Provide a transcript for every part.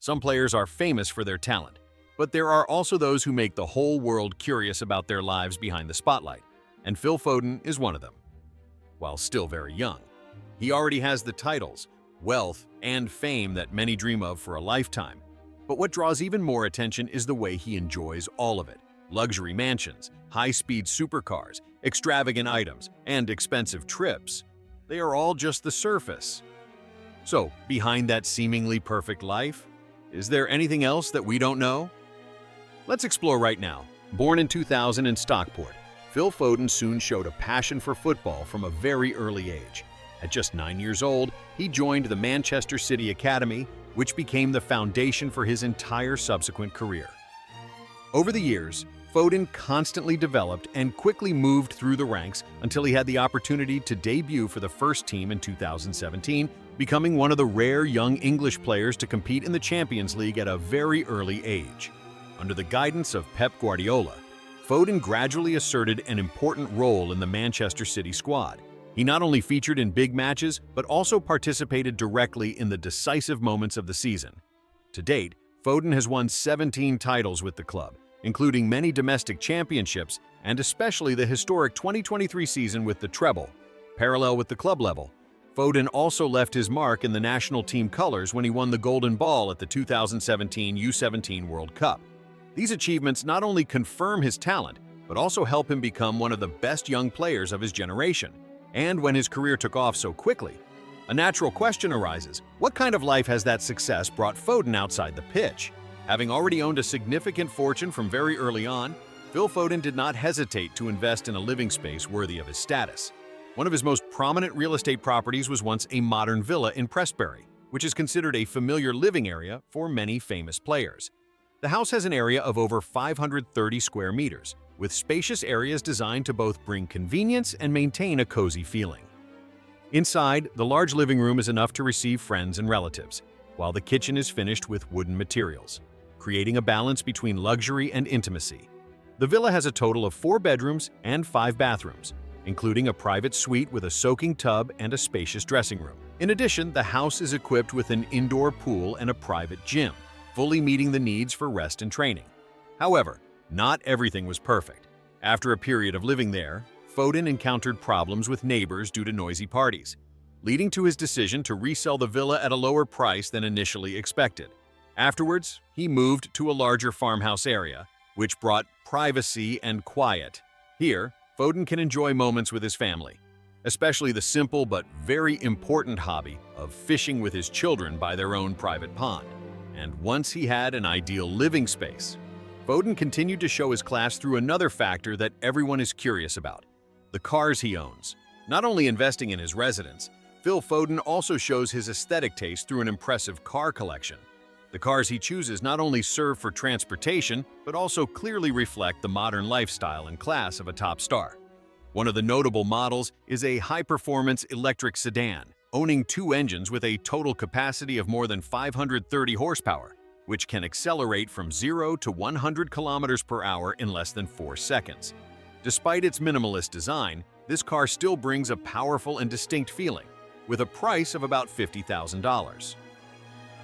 Some players are famous for their talent, but there are also those who make the whole world curious about their lives behind the spotlight, and Phil Foden is one of them. While still very young, he already has the titles, wealth, and fame that many dream of for a lifetime. But what draws even more attention is the way he enjoys all of it. Luxury mansions, high-speed supercars, extravagant items, and expensive trips. They are all just the surface. So, behind that seemingly perfect life, is there anything else that we don't know? Let's explore right now. Born in 2000 in Stockport, Phil Foden soon showed a passion for football from a very early age. At just 9 years old, he joined the Manchester City Academy, which became the foundation for his entire subsequent career. Over the years, Foden constantly developed and quickly moved through the ranks until he had the opportunity to debut for the first team in 2017, becoming one of the rare young English players to compete in the Champions League at a very early age. Under the guidance of Pep Guardiola, Foden gradually asserted an important role in the Manchester City squad. He not only featured in big matches, but also participated directly in the decisive moments of the season. To date, Foden has won 17 titles with the club, including many domestic championships and especially the historic 2023 season with the treble. Parallel with the club level, Foden also left his mark in the national team colors when he won the Golden Ball at the 2017 U17 World Cup. These achievements not only confirm his talent, but also help him become one of the best young players of his generation. And when his career took off so quickly, a natural question arises: what kind of life has that success brought Foden outside the pitch? Having already owned a significant fortune from very early on, Phil Foden did not hesitate to invest in a living space worthy of his status. One of his most prominent real estate properties was once a modern villa in Prestbury, which is considered a familiar living area for many famous players. The house has an area of over 530 square meters, with spacious areas designed to both bring convenience and maintain a cozy feeling. Inside, the large living room is enough to receive friends and relatives, while the kitchen is finished with wooden materials, creating a balance between luxury and intimacy. The villa has a total of 4 bedrooms and 5 bathrooms, including a private suite with a soaking tub and a spacious dressing room. In addition, the house is equipped with an indoor pool and a private gym, fully meeting the needs for rest and training. However, not everything was perfect. After a period of living there, Foden encountered problems with neighbors due to noisy parties, leading to his decision to resell the villa at a lower price than initially expected. Afterwards, he moved to a larger farmhouse area, which brought privacy and quiet. Here, Foden can enjoy moments with his family, especially the simple but very important hobby of fishing with his children by their own private pond. And once he had an ideal living space, Foden continued to show his class through another factor that everyone is curious about: the cars he owns. Not only investing in his residence, Phil Foden also shows his aesthetic taste through an impressive car collection. The cars he chooses not only serve for transportation, but also clearly reflect the modern lifestyle and class of a top star. One of the notable models is a high-performance electric sedan, owning 2 engines with a total capacity of more than 530 horsepower, which can accelerate from 0 to 100 kilometers per hour in less than 4 seconds. Despite its minimalist design, this car still brings a powerful and distinct feeling, with a price of about $50,000.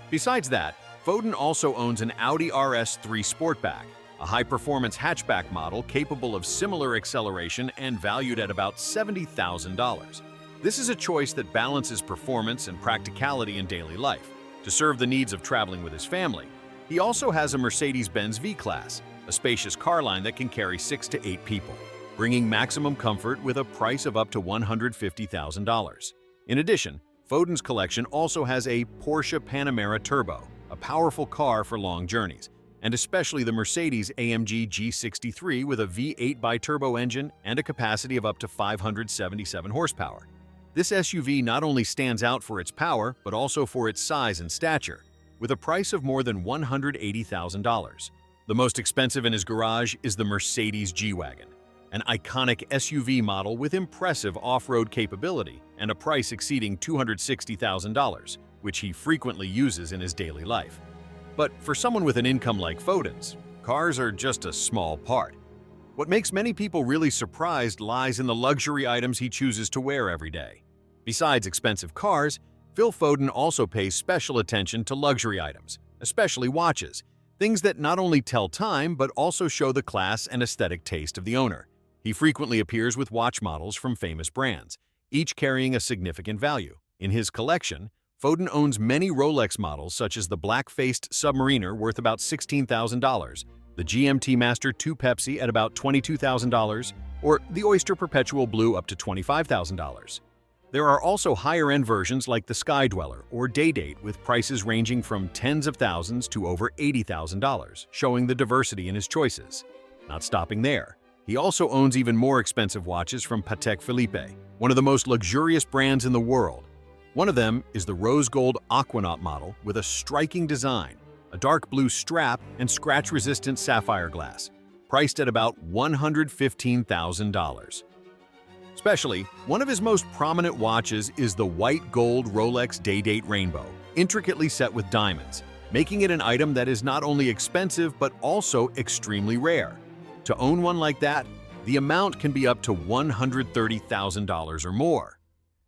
Besides that, Foden also owns an Audi RS3 Sportback, a high-performance hatchback model capable of similar acceleration and valued at about $70,000. This is a choice that balances performance and practicality in daily life. To serve the needs of traveling with his family, he also has a Mercedes-Benz V-Class, a spacious car line that can carry 6 to 8 people, bringing maximum comfort with a price of up to $150,000. In addition, Foden's collection also has a Porsche Panamera Turbo, a powerful car for long journeys, and especially the Mercedes-AMG G63 with a V8 bi-turbo engine and a capacity of up to 577 horsepower. This SUV not only stands out for its power, but also for its size and stature, with a price of more than $180,000. The most expensive in his garage is the Mercedes G-Wagon, an iconic SUV model with impressive off-road capability and a price exceeding $260,000, which he frequently uses in his daily life. But for someone with an income like Foden's, cars are just a small part. What makes many people really surprised lies in the luxury items he chooses to wear every day. Besides expensive cars, Phil Foden also pays special attention to luxury items. especially watches, things that not only tell time but also show the class and aesthetic taste of the owner. He frequently appears with watch models from famous brands, each carrying a significant value. In his collection, Foden owns many Rolex models such as the black-faced Submariner worth about $16,000, the GMT Master 2 Pepsi at about $22,000, or the Oyster Perpetual Blue up to $25,000. There are also higher-end versions like the Sky Dweller or Day Date with prices ranging from tens of thousands to over $80,000, showing the diversity in his choices. Not stopping there, he also owns even more expensive watches from Patek Philippe, one of the most luxurious brands in the world. One of them is the rose gold Aquanaut model with a striking design, a dark blue strap, and scratch-resistant sapphire glass, priced at about $115,000. Especially, one of his most prominent watches is the white gold Rolex Day Date Rainbow, intricately set with diamonds, making it an item that is not only expensive but also extremely rare. To own one like that, the amount can be up to $130,000 or more.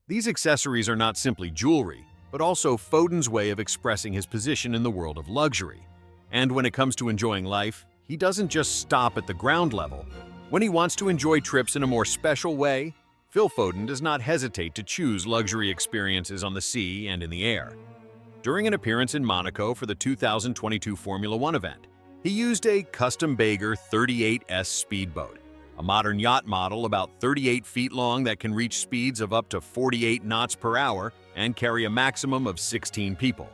These accessories are not simply jewelry, but also Foden's way of expressing his position in the world of luxury. And when it comes to enjoying life, he doesn't just stop at the ground level. When he wants to enjoy trips in a more special way, Phil Foden does not hesitate to choose luxury experiences on the sea and in the air. During an appearance in Monaco for the 2022 Formula One event, he used a custom Bager 38S speedboat, a modern yacht model about 38 feet long that can reach speeds of up to 48 knots per hour and carry a maximum of 16 people.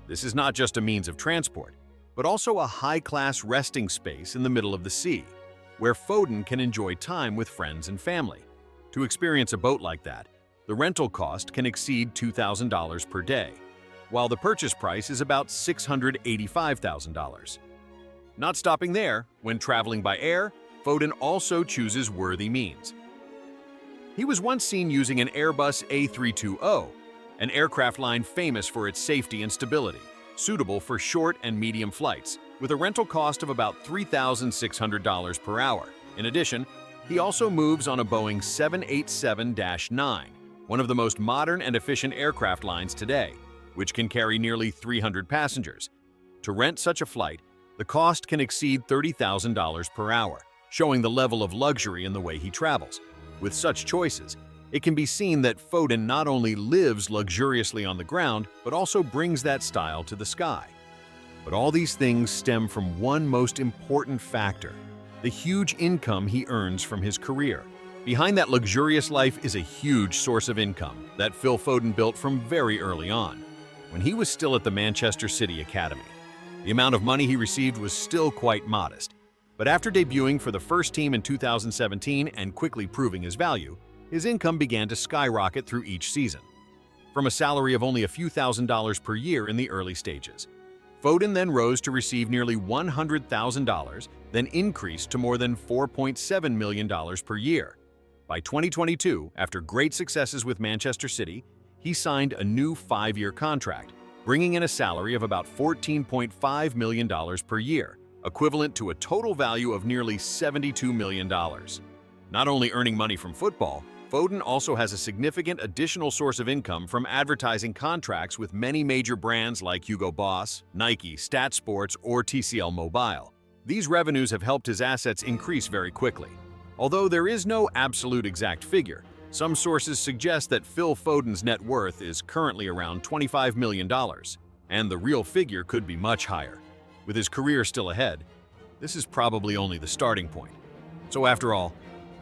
This is not just a means of transport, but also a high-class resting space in the middle of the sea, where Foden can enjoy time with friends and family. To experience a boat like that, the rental cost can exceed $2,000 per day, while the purchase price is about $685,000. Not stopping there, when traveling by air, Foden also chooses worthy means. He was once seen using an Airbus A320, an aircraft line famous for its safety and stability, suitable for short and medium flights, with a rental cost of about $3,600 per hour. In addition, he also moves on a Boeing 787-9, one of the most modern and efficient aircraft lines today, which can carry nearly 300 passengers. To rent such a flight, the cost can exceed $30,000 per hour, showing the level of luxury in the way he travels. With such choices, it can be seen that Foden not only lives luxuriously on the ground, but also brings that style to the sky. But all these things stem from one most important factor: the huge income he earns from his career. Behind that luxurious life is a huge source of income that Phil Foden built from very early on, when he was still at the Manchester City Academy. The amount of money he received was still quite modest, but after debuting for the first team in 2017 and quickly proving his value, his income began to skyrocket through each season. From a salary of only a few $1,000s per year in the early stages, Foden then rose to receive nearly $100,000, then increased to more than $4.7 million per year. By 2022, after great successes with Manchester City, he signed a new 5-year contract, bringing in a salary of about $14.5 million per year, equivalent to a total value of nearly $72 million. Not only earning money from football, Foden also has a significant additional source of income from advertising contracts with many major brands like Hugo Boss, Nike, Stat Sports, or TCL Mobile. These revenues have helped his assets increase very quickly. Although there is no absolute exact figure, some sources suggest that Phil Foden's net worth is currently around $25 million, and the real figure could be much higher. With his career still ahead, this is probably only the starting point. So after all,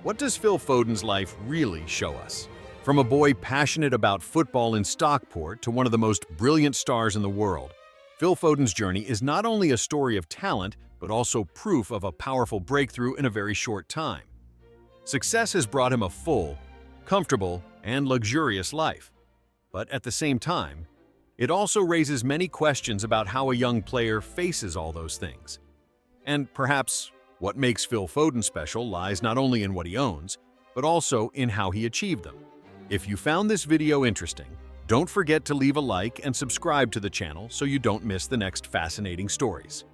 what does Phil Foden's life really show us? From a boy passionate about football in Stockport to one of the most brilliant stars in the world, Phil Foden's journey is not only a story of talent, but also proof of a powerful breakthrough in a very short time. Success has brought him a full, comfortable, and luxurious life. But at the same time, it also raises many questions about how a young player faces all those things. And perhaps what makes Phil Foden special lies not only in what he owns, but also in how he achieved them. If you found this video interesting, don't forget to leave a like and subscribe to the channel so you don't miss the next fascinating stories.